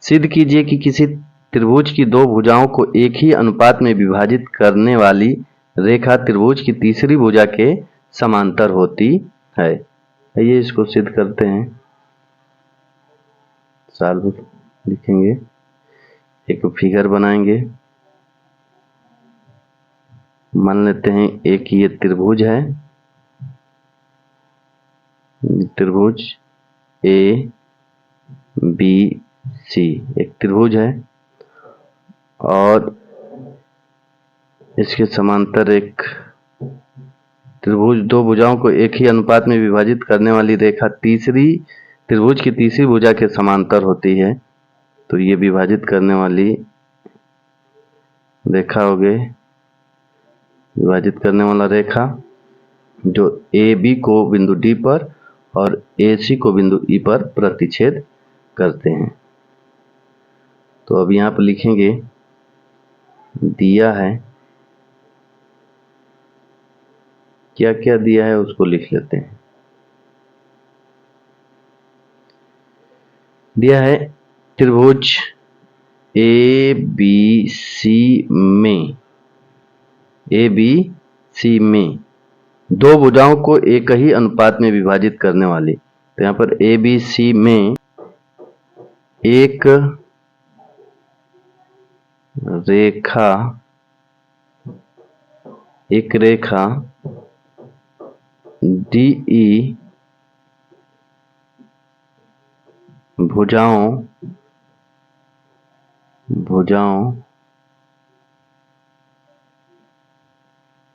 सिद्ध कीजिए कि किसी त्रिभुज की दो भुजाओं को एक ही अनुपात में विभाजित करने वाली रेखा त्रिभुज की तीसरी भुजा के समांतर होती है। आइए इसको सिद्ध करते हैं। सॉल्व लिखेंगे, एक फिगर बनाएंगे। मान लेते हैं एक ये त्रिभुज है, त्रिभुज ए बी सी एक त्रिभुज है और इसके समांतर एक त्रिभुज, दो भुजाओं को एक ही अनुपात में विभाजित करने वाली रेखा तीसरी त्रिभुज की तीसरी भुजा के समांतर होती है। तो ये विभाजित करने वाली रेखा हो गई, विभाजित करने वाला रेखा जो ए बी को बिंदु डी पर और ए सी को बिंदु ई पर प्रतिच्छेद करते हैं। तो अब यहाँ पर लिखेंगे, दिया है, क्या क्या दिया है उसको लिख लेते हैं। दिया है त्रिभुज ए बी सी में, ए बी सी में दो भुजाओं को एक ही अनुपात में विभाजित करने वाली। तो यहाँ पर ए बी सी में एक रेखा डी ई भुजाओं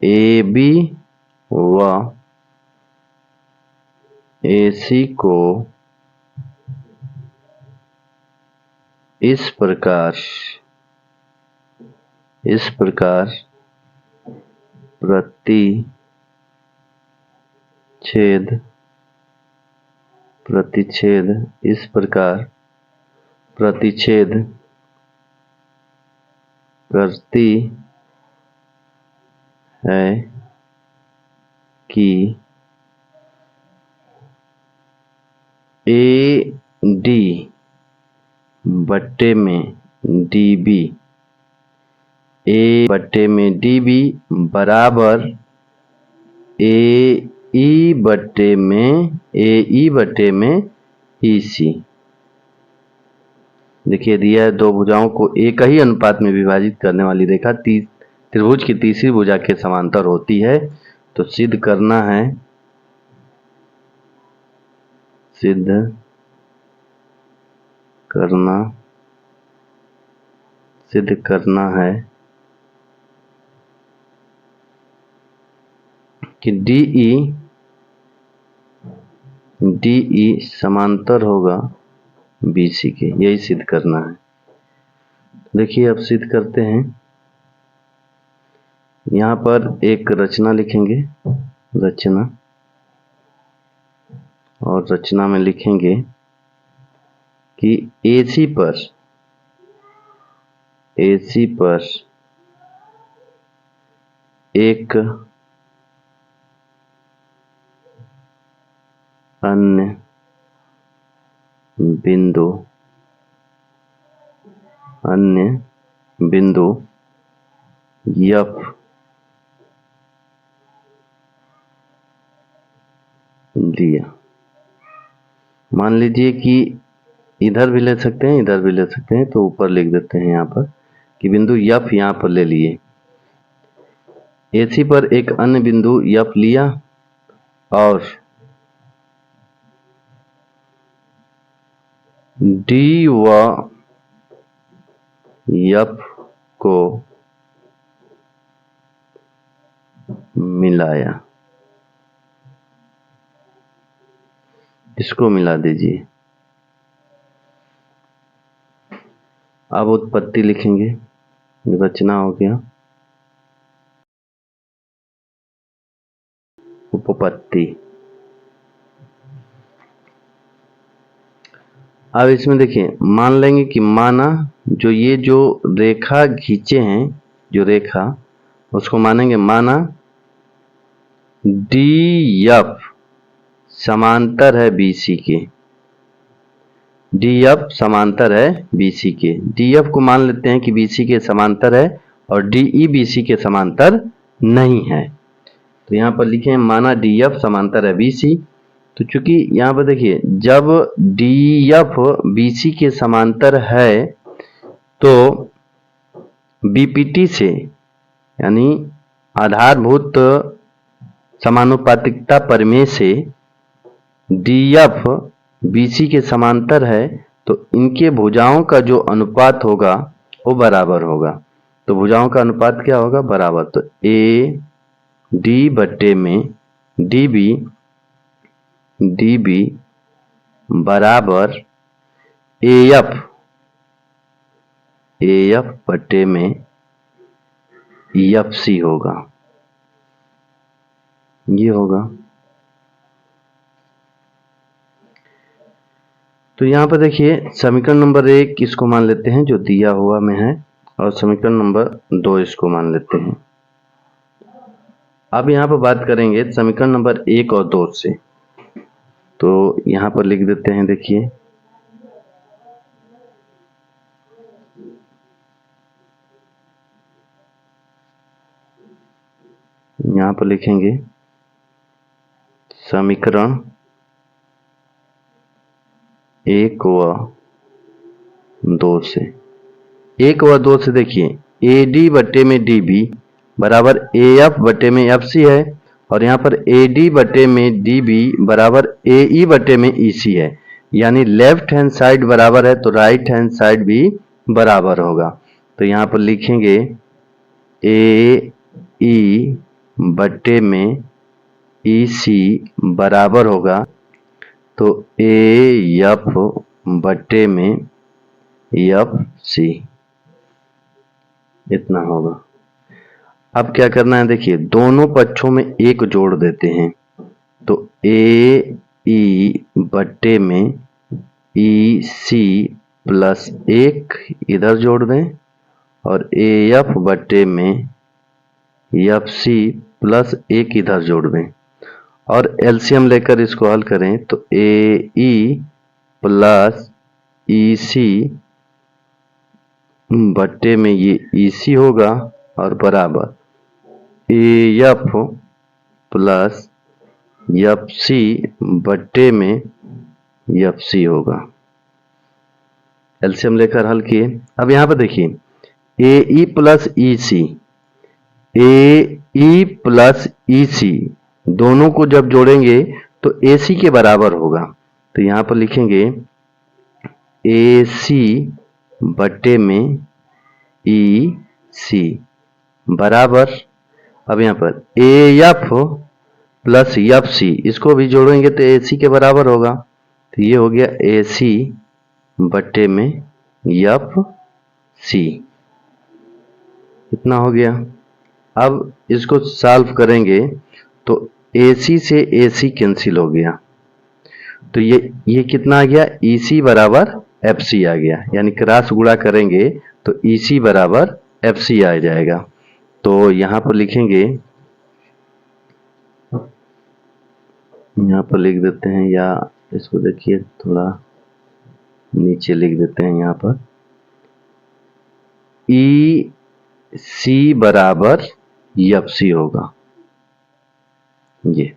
ए बी व ए सी को इस प्रकार प्रतिच्छेद करती है कि ए डी बट्टे में डी बी, ए बट्टे में डी बी बराबर ए ई बट्टे में ई सी। देखिए दिया है, दो भुजाओं को एक ही अनुपात में विभाजित करने वाली रेखा त्रिभुज की तीसरी भुजा के समांतर होती है। तो सिद्ध करना है कि DE समांतर होगा BC के, यही सिद्ध करना है। देखिए अब सिद्ध करते हैं। यहाँ पर एक रचना लिखेंगे, और रचना में लिखेंगे कि AC पर एक अन्य बिंदु F दिया। मान लीजिए कि इधर भी ले सकते हैं, इधर भी ले सकते हैं, तो ऊपर लिख देते हैं यहाँ पर कि बिंदु F यहाँ पर ले लिए। AC पर एक अन्य बिंदु F लिया और D व F को मिलाया। इसको मिला दीजिए। अब उत्पत्ति लिखेंगे, रचना हो गया, उपपत्ति। अब इसमें देखिए, मान लेंगे कि माना जो रेखा खींचे हैं, जो रेखा उसको मानेंगे, माना DF समांतर है BC के। डी एफ समांतर है बीसी के। डी एफ को मान लेते हैं कि बीसी के समांतर है और डी ई बीसी के समांतर नहीं है। तो यहाँ पर लिखे माना डी एफ समांतर है बीसी। तो चूंकि यहाँ पर देखिए जब डी एफ बीसी के समांतर है तो बीपीटी से यानी आधारभूत समानुपातिकता प्रमेय से डी एफ बीसी के समांतर है तो इनके भुजाओं का जो अनुपात होगा वो बराबर होगा। तो भुजाओं का अनुपात क्या होगा? बराबर। तो ए डी बट्टे में डी बी बराबर ए एफ बट्टे में एफ सी होगा, ये होगा। तो यहाँ पर देखिए समीकरण नंबर 1 इसको मान लेते हैं जो दिया हुआ में है और समीकरण नंबर 2 इसको मान लेते हैं। अब यहाँ पर बात करेंगे समीकरण नंबर 1 और 2 से। तो यहाँ पर लिख देते हैं, देखिए यहाँ पर लिखेंगे समीकरण 1 व 2 से। 1 व 2 से देखिए ए डी बट्टे में डी बी बराबर ए एफ बट्टे में एफ सी है और यहाँ पर ए डी बट्टे में डी बी बराबर ए ई बट्टे में ई सी है। यानी लेफ्ट हैंड साइड बराबर है तो राइट हैंड साइड भी बराबर होगा। तो यहाँ पर लिखेंगे ए ई बट्टे में ई सी बराबर होगा तो ए एफ बट्टे में एफ सी, इतना होगा। अब क्या करना है, देखिए दोनों पक्षों में एक जोड़ देते हैं। तो ए ई बट्टे में ई सी प्लस 1 इधर जोड़ दें और ए एफ बट्टे में एफ सी प्लस 1 इधर जोड़ दें और एलसीएम लेकर इसको हल करें तो ए ई प्लस ई सी बट्टे में ये ई सी होगा और बराबर A F plus F C बट्टे में एफ सी होगा। एलसीएम लेकर हल किए। अब यहाँ पर देखिए ए ई प्लस ई सी, ए ई प्लस ई सी दोनों को जब जोड़ेंगे तो ए सी के बराबर होगा। तो यहाँ पर लिखेंगे ए सी बट्टे में ई सी बराबर, अब यहाँ पर A F plus F C इसको भी जोड़ेंगे तो ए सी के बराबर होगा। तो ये हो गया ए सी बट्टे में एफ सी, इतना हो गया। अब इसको सॉल्व करेंगे तो ए सी से ए सी कैंसिल हो गया तो ये कितना आ गया? ई सी बराबर एफ सी आ गया। यानी क्रॉस गुणा करेंगे तो ई सी बराबर एफ सी आ जाएगा। तो यहाँ पर लिखेंगे, यहाँ पर लिख देते हैं या इसको देखिए थोड़ा नीचे लिख देते हैं। यहाँ पर ई सी बराबर एफ सी होगा ये।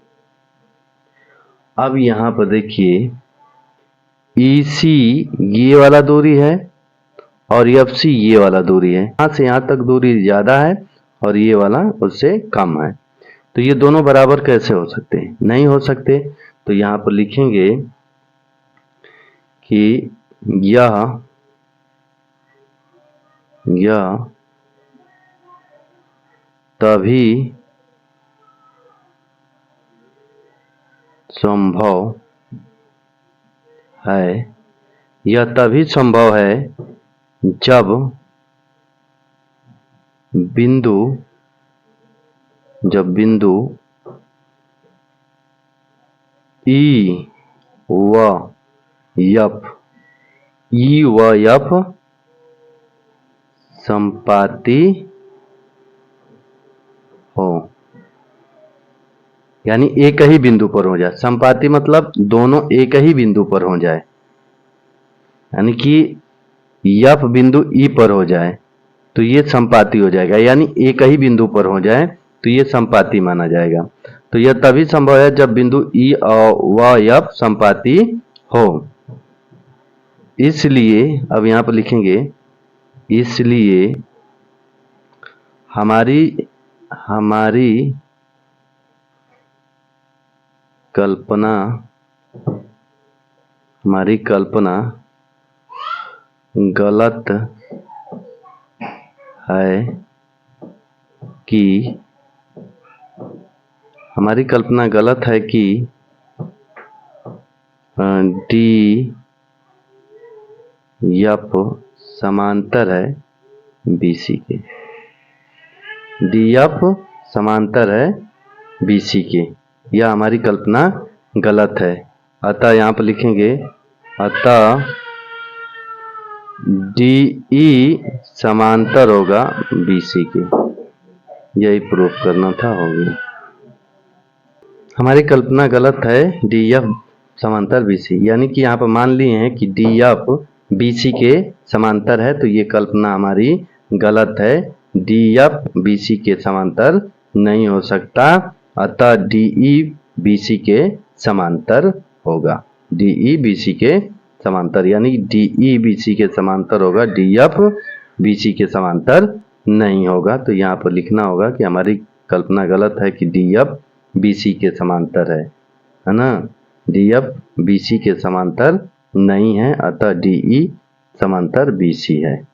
अब यहाँ पर देखिए ई सी ये वाला दूरी है और एफ सी ये वाला दूरी है। यहाँ से यहाँ तक दूरी ज़्यादा है और ये वाला उससे कम है। तो ये दोनों बराबर कैसे हो सकते हैं? नहीं हो सकते। तो यहाँ पर लिखेंगे कि यह तभी संभव है, यह तभी संभव है जब बिंदु ई व एफ संपाती हो। यानी एक ही बिंदु पर हो जाए। संपाती मतलब दोनों एक ही बिंदु पर हो जाए। यानी कि एफ बिंदु ई पर हो जाए तो ये संपाती हो जाएगा, यानी एक ही बिंदु पर हो जाए तो ये संपाती माना जाएगा। तो यह तभी संभव है जब बिंदु ई और व एफ संपाती हो। इसलिए अब यहाँ पर लिखेंगे, इसलिए हमारी कल्पना गलत है कि डी एफ समांतर है बीसी के। डी एफ समांतर है बीसी के, यह हमारी कल्पना गलत है। अतः यहाँ पर लिखेंगे, अतः डीई समांतर होगा बीसी के। यही प्रूफ करना था, हो गया। हमारी कल्पना गलत है डी एफ समांतर बीसी, यानी कि यहाँ पर मान लिए हैं कि डी एफ बीसी के समांतर है, तो ये कल्पना हमारी गलत है। डी एफ बीसी के समांतर नहीं हो सकता, अतः डीई बीसी के समांतर होगा। डीई बीसी के समांतर, यानी डीई बीसी के समांतर होगा, डी एफ बीसी के समांतर नहीं होगा। तो यहाँ पर लिखना होगा कि हमारी कल्पना गलत है कि डी एफ बीसी के समांतर है ना। डी एफ बीसी के समांतर नहीं है, अतः डीई समांतर बीसी है।